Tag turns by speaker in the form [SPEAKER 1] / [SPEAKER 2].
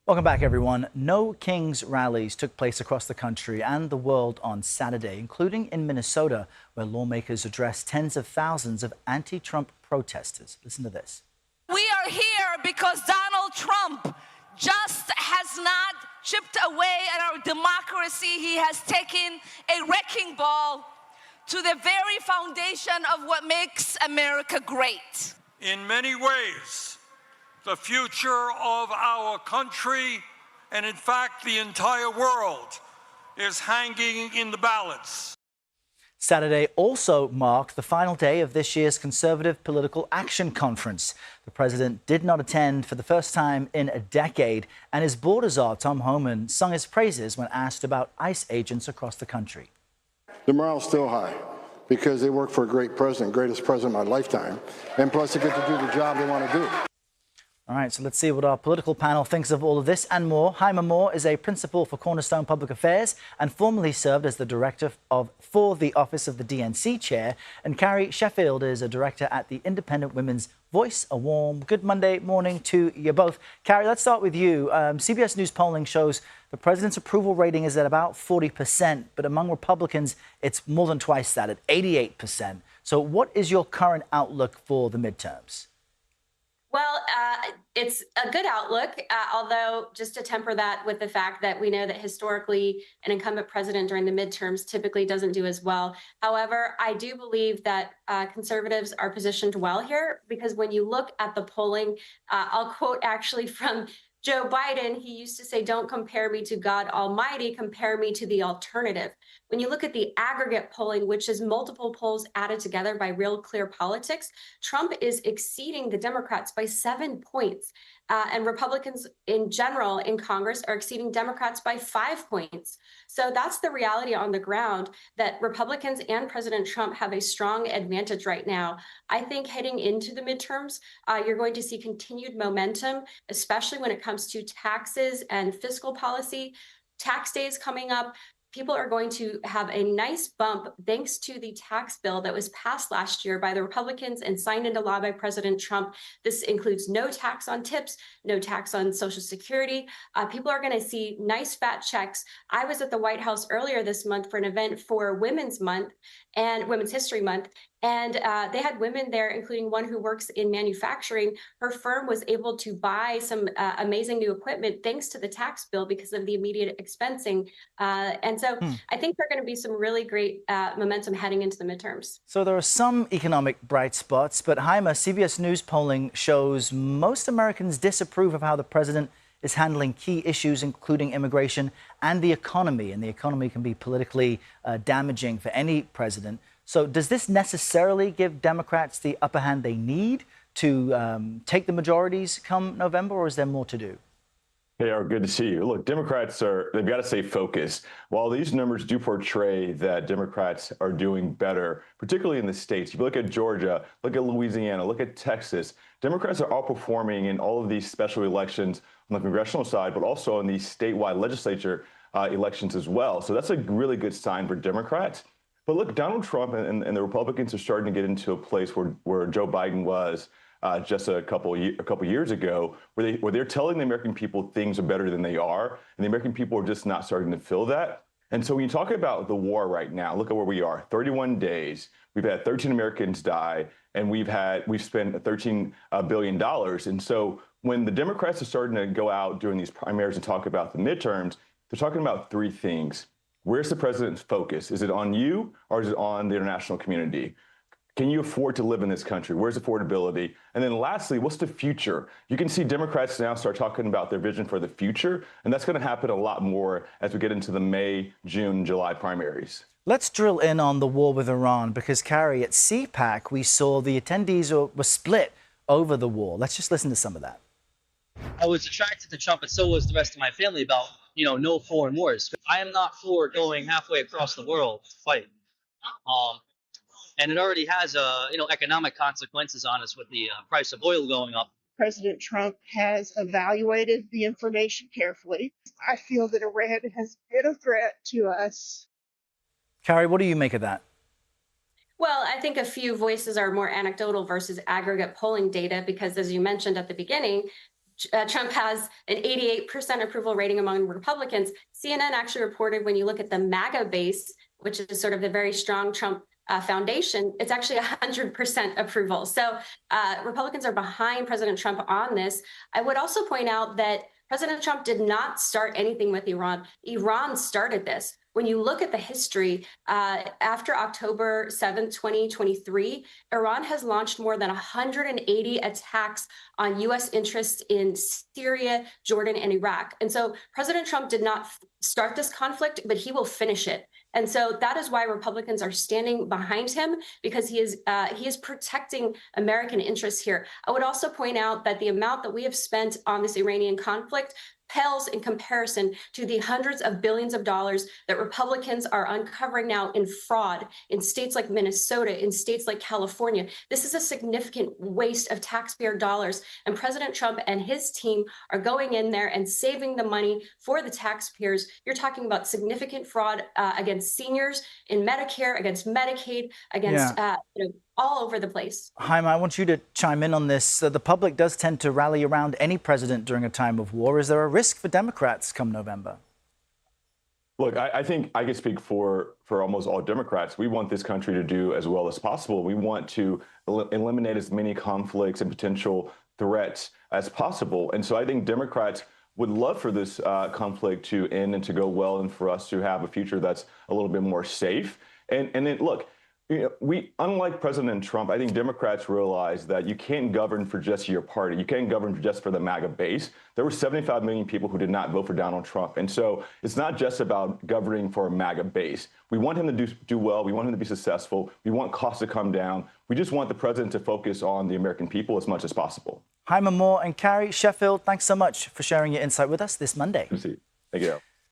[SPEAKER 1] Welcome back, everyone. No Kings rallies took place across the country and the world on Saturday, including in Minnesota, where lawmakers addressed tens of thousands of anti-Trump protesters. Listen to this.
[SPEAKER 2] We are here because Donald Trump just has not chipped away at our democracy. He has taken a wrecking ball to the very foundation of what makes America great.
[SPEAKER 3] In many ways, the future of our country, and in fact the entire world, is hanging in the balance.
[SPEAKER 1] Saturday also marked the final day of this year's Conservative Political Action Conference. The president did not attend for the first time in a decade, and his border czar, Tom Homan, sung his praises when asked about ICE agents across the country.
[SPEAKER 4] The morale's still high because they work for a great president, greatest president of my lifetime, and plus they get to do the job they want to do.
[SPEAKER 1] All right, so let's see what our political panel thinks of all of this and more. Hyma is a principal for Cornerstone Public Affairs and formerly served as the director for the office of the DNC chair. And Carrie, Sheffield is a director at the Independent Women's Voice. A warm good Monday morning to you both. Carrie, let's start with you. CBS News polling shows the president's approval rating is at about 40%, but among Republicans, it's more than twice that, at 88%. So what is your current outlook for the midterms?
[SPEAKER 5] Well, it's a good outlook, although just to temper that with the fact that we know that historically an incumbent president during the midterms typically doesn't do as well. However, I do believe that conservatives are positioned well here because when you look at the polling, I'll quote actually from Joe Biden. He used to say, "Don't compare me to God Almighty, compare me to the alternative." When you look at the aggregate polling, which is multiple polls added together by Real Clear Politics, Trump is exceeding the Democrats by 7 points. And Republicans in general in Congress are exceeding Democrats by 5 points. So that's the reality on the ground, that Republicans and President Trump have a strong advantage right now. I think heading into the midterms, you're going to see continued momentum, especially when it comes to taxes and fiscal policy. Tax day is coming up. People are going to have a nice bump thanks to the tax bill that was passed last year by the Republicans and signed into law by President Trump. This includes no tax on tips, no tax on Social Security. People are going to see nice fat checks. I was at the White House earlier this month for an event for Women's Month and Women's History Month. And they had women there, including one who works in manufacturing. Her firm was able to buy some amazing new equipment thanks to the tax bill because of the immediate expensing. And so I think there are going to be some really great momentum heading into the midterms.
[SPEAKER 1] So there are some economic bright spots, but Hyma, CBS News polling shows most Americans disapprove of how the president is handling key issues, including immigration and the economy. And the economy can be politically damaging for any president. So does this necessarily give Democrats the upper hand they need to take the majorities come November, or is there more to do?
[SPEAKER 6] Hey, Art, good to see you. Look, Democrats they've got to stay focused. While these numbers do portray that Democrats are doing better, particularly in the states, if you look at Georgia, look at Louisiana, look at Texas, Democrats are outperforming in all of these special elections on the congressional side, but also in these statewide legislature elections as well. So that's a really good sign for Democrats. But look, Donald Trump and the Republicans are starting to get into a place where Joe Biden was just a couple years ago, where they're telling the American people things are better than they are, and the American people are just not starting to feel that. And so when you talk about the war right now, look at where we are. 31 days, we've had 13 Americans die, and we've spent $13 billion. And so when the Democrats are starting to go out during these primaries and talk about the midterms, they're talking about three things. Where's the president's focus? Is it on you or is it on the international community? Can you afford to live in this country? Where's affordability? And then lastly, what's the future? You can see Democrats now start talking about their vision for the future, and that's going to happen a lot more as we get into the May, June, July primaries.
[SPEAKER 1] Let's drill in on the war with Iran, because, Carrie, at CPAC, we saw the attendees were split over the war. Let's just listen to some of that.
[SPEAKER 7] I was attracted to Trump, and so was the rest of my family, about no foreign wars. I am not for going halfway across the world to fight. And it already has economic consequences on us with the price of oil going up.
[SPEAKER 8] President Trump has evaluated the information carefully. I feel that Iran has been a threat to us.
[SPEAKER 1] Carrie, what do you make of that?
[SPEAKER 5] Well, I think a few voices are more anecdotal versus aggregate polling data because, as you mentioned at the beginning, Trump has an 88% approval rating among Republicans. CNN actually reported when you look at the MAGA base, which is sort of the very strong Trump foundation, it's actually 100% approval. So Republicans are behind President Trump on this. I would also point out that President Trump did not start anything with Iran. Iran started this. When you look at the history, after October 7th, 2023, Iran has launched more than 180 attacks on U.S. interests in Syria, Jordan, and Iraq. And so President Trump did not start this conflict, but he will finish it. And so that is why Republicans are standing behind him, because he is protecting American interests here. I would also point out that the amount that we have spent on this Iranian conflict pales in comparison to the hundreds of billions of dollars that Republicans are uncovering now in fraud in states like Minnesota, in states like California. This is a significant waste of taxpayer dollars, and President Trump and his team are going in there and saving the money for the taxpayers. You're talking about significant fraud against seniors in Medicare, against Medicaid, against all over the place.
[SPEAKER 1] Hyma, I want you to chime in on this. The public does tend to rally around any president during a time of war. Is there a risk for Democrats come November?
[SPEAKER 6] Look, I think I can speak for almost all Democrats. We want this country to do as well as possible. We want to eliminate as many conflicts and potential threats as possible. And so I think Democrats would love for this conflict to end and to go well, and for us to have a future that's a little bit more safe. And then, look, unlike President Trump, I think Democrats realize that you can't govern for just your party. You can't govern just for the MAGA base. There were 75 million people who did not vote for Donald Trump. And so it's not just about governing for a MAGA base. We want him to do well. We want him to be successful. We want costs to come down. We just want the president to focus on the American people as much as possible.
[SPEAKER 1] Hyma Moore and Carrie, Sheffield, thanks so much for sharing your insight with us this Monday.
[SPEAKER 6] Thank you.